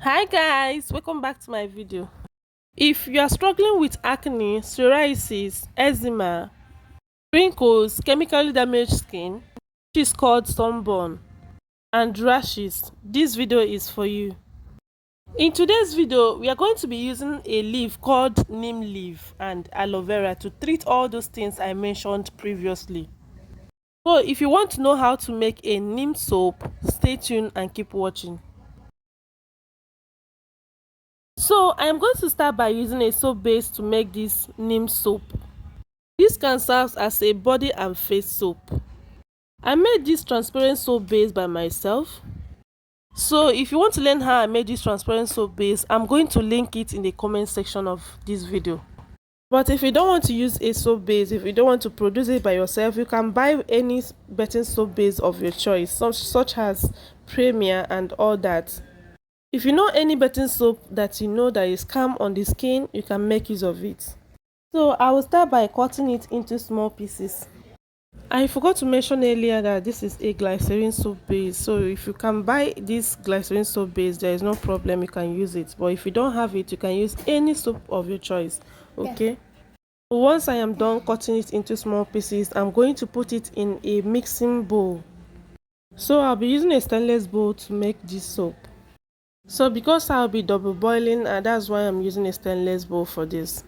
Hi guys, welcome back to my video. If you are struggling with acne, psoriasis, eczema, wrinkles, chemically damaged skin, which is called sunburn, and rashes, this video is for you. In today's video, we are going to be using a leaf called neem leaf and aloe vera to treat all those things I mentioned previously. So if you want to know how to make a neem soap, stay tuned and keep watching. So I am going to start by using a soap base to make this neem soap. This can serve as a body and face soap. I made this transparent soap base by myself. So if you want to learn how I made this transparent soap base, I'm going to link it in the comment section of this video. But if you don't want to use a soap base, if you don't want to produce it by yourself, you can buy any bathing soap base of your choice, such as Premier and all that. If you know any bathing soap that you know that is calm on the skin, you can make use of it. So I will start by cutting it into small pieces. I forgot to mention earlier that this is a glycerin soap base, so if you can buy this glycerin soap base, there is no problem, you can use it. But if you don't have it, you can use any soap of your choice. Okay. So once I am done cutting it into small pieces, I'm going to put it in a mixing bowl. So I'll be using a stainless bowl to make this soap. So because I'll be double boiling, and that's why I'm using a stainless bowl for this.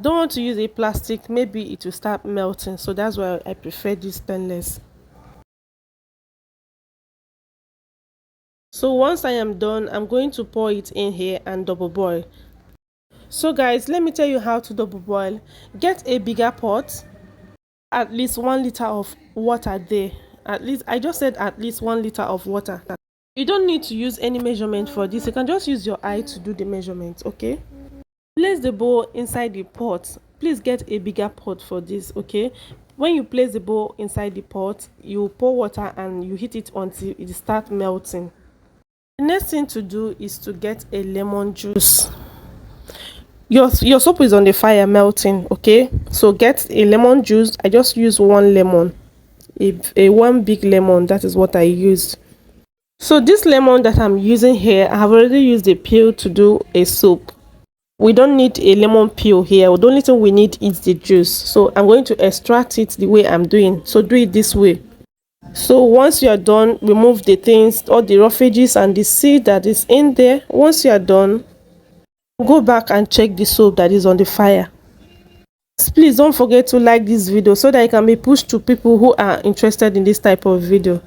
Don't want to use a plastic, maybe it will start melting, so that's why I prefer this stainless. So once I am done, I'm going to pour it in here and double boil. So guys, let me tell you how to double boil. Get a bigger pot, at least 1 liter of water there. At least, I just said at least 1 liter of water. You don't need to use any measurement for this, you can just use your eye to do the measurement. Okay, place the bowl inside the pot. Please get a bigger pot for this. Okay, when you place the bowl inside the pot, you pour water and you heat it until it starts melting. The next thing to do is to get a lemon juice. Your soap is on the fire melting. Okay, so get a lemon juice. I just use one lemon, a one big lemon. That is what I used. So this lemon that I'm using here, I have already used the peel to do a soap. We don't need a lemon peel here. The only thing we need is the juice. So I'm going to extract it the way I'm doing. So do it this way. So once you are done, remove the things, all the roughages and the seed that is in there. Once you are done, go back and check the soap that is on the fire. Please don't forget to like this video so that it can be pushed to people who are interested in this type of video.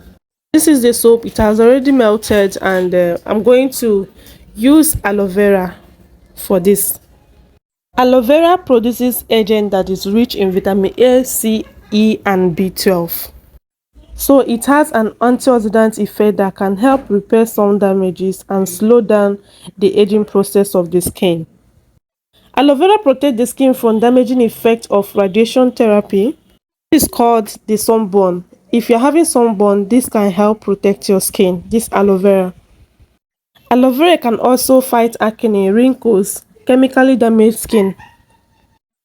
This is the soap, it has already melted, and I'm going to use aloe vera for this. Aloe vera produces agent that is rich in vitamin A, C, E and B12. So it has an antioxidant effect that can help repair some damages and slow down the aging process of the skin. Aloe vera protects the skin from damaging effect of radiation therapy. This is called the sunburn. If you're having sunburn, this can help protect your skin, this aloe vera. Aloe vera can also fight acne, wrinkles, chemically damaged skin.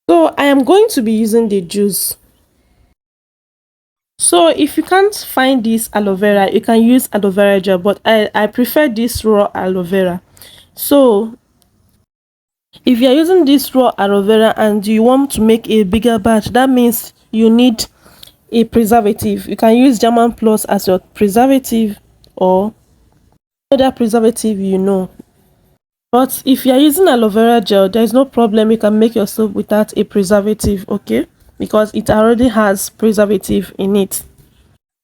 So I am going to be using the juice. So if you can't find this aloe vera, you can use aloe vera gel, but I prefer this raw aloe vera. So if you're using this raw aloe vera and you want to make a bigger batch, that means you need a preservative. You can use German Plus as your preservative or other preservative you know. But if you are using aloe vera gel, there is no problem, you can make your soap without a preservative. Okay, because it already has preservative in it.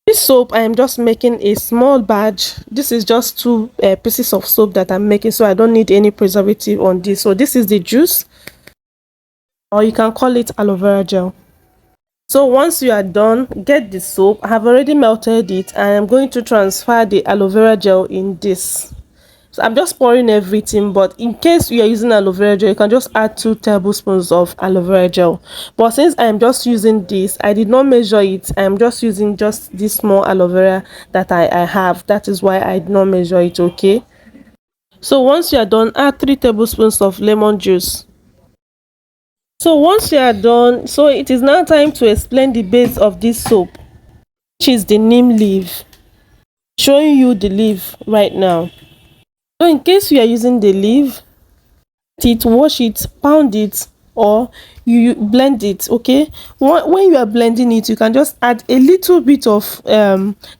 This soap, I am just making a small batch. This is just two pieces of soap that I'm making, so I don't need any preservative on this. So this is the juice, or you can call it aloe vera gel. So once you are done, get the soap. I have already melted it and I'm going to transfer the aloe vera gel in this. So I'm just pouring everything, but in case you are using aloe vera gel, you can just add 2 tablespoons of aloe vera gel. But since I am just using this, I did not measure it. I am just using just this small aloe vera that I have. That is why I did not measure it. Okay, so once you are done, add 3 tablespoons of lemon juice. So once you are done, so it is now time to explain the base of this soap, which is the neem leaf. Showing you the leaf right now. So in case you are using the leaf, wash it, pound it, or you blend it. Okay, when you are blending it, you can just add a little bit of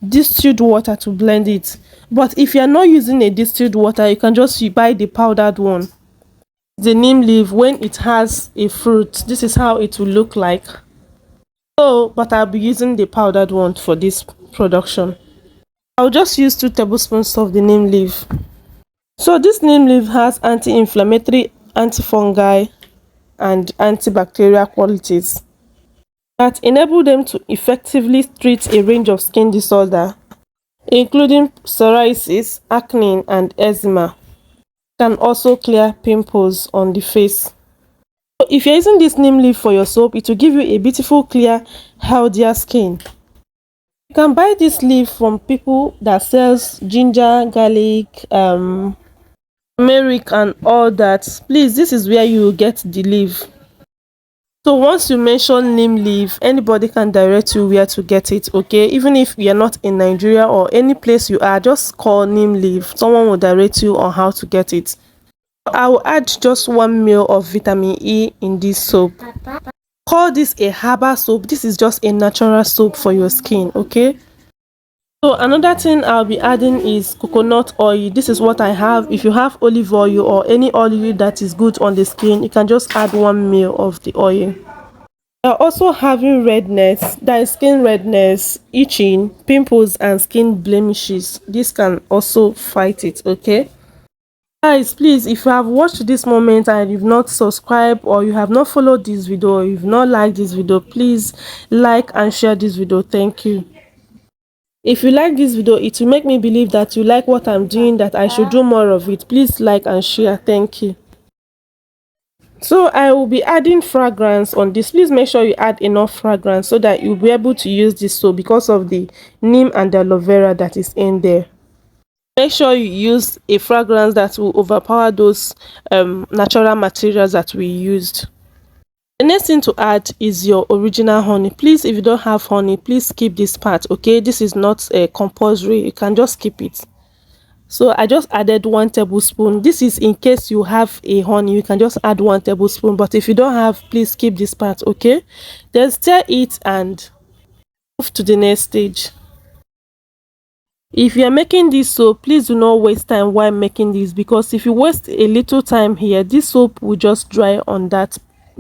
distilled water to blend it. But if you are not using a distilled water, you can just buy the powdered one. The neem leaf, when it has a fruit, this is how it will look like. So but I'll be using the powdered one for this production. I'll just use 2 tablespoons of the neem leaf. So this neem leaf has anti-inflammatory, antifungal, and antibacterial qualities that enable them to effectively treat a range of skin disorder, including psoriasis, acne, and eczema. Can also clear pimples on the face. So if you're using this neem leaf for your soap, it will give you a beautiful, clear, healthier skin. You can buy this leaf from people that sells ginger, garlic, turmeric, and all that. Please, this is where you will get the leaf. So once you mention neem leaf, anybody can direct you where to get it. Okay, even if you're not in Nigeria or any place you are, just call neem leaf. Someone will direct you on how to get it. I will add just 1 ml of vitamin E in this soap. Call this a herbal soap. This is just a natural soap for your skin. Okay, so another thing I'll be adding is coconut oil. This is what I have. If you have olive oil or any oil that is good on the skin, you can just add 1 ml of the oil. You're also having redness, that is skin redness, itching, pimples, and skin blemishes. This can also fight it. Okay, guys, please, if you have watched this moment and you've not subscribed, or you have not followed this video, or you've not liked this video, please like and share this video. Thank you. If you like this video, it will make me believe that you like what I'm doing, that I should do more of it. Please like and share. Thank you. So I will be adding fragrance on this. Please make sure you add enough fragrance so that you'll be able to use this soap because of the neem and the aloe vera that is in there. Make sure you use a fragrance that will overpower those natural materials that we used. The next thing to add is your original honey. Please, if you don't have honey, please skip this part. Okay, this is not compulsory. You can just skip it. So I just added 1 tablespoon. This is in case you have a honey, you can just add 1 tablespoon. But if you don't have, please skip this part. Okay, then stir it and move to the next stage. If you are making this soap, please do not waste time while making this, because if you waste a little time here, this soap will just dry on that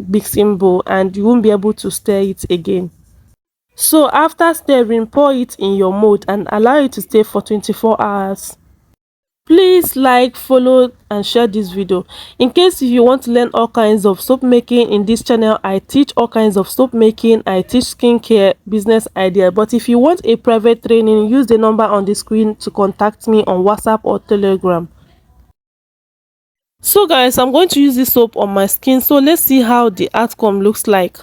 mixing bowl and you won't be able to stir it again. So after stirring, pour it in your mold and allow it to stay for 24 hours. Please like, follow, and share this video. In case if you want to learn all kinds of soap making in this channel, I teach all kinds of soap making. I teach skincare, business idea. But if you want a private training, use the number on the screen to contact me on WhatsApp or Telegram. So guys, I'm going to use this soap on my skin, so let's see how the outcome looks like.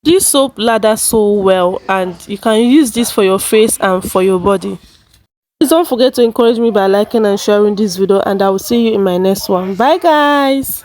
This soap lathers so well, and you can use this for your face and for your body. Please don't forget to encourage me by liking and sharing this video, and I will see you in my next one. Bye guys.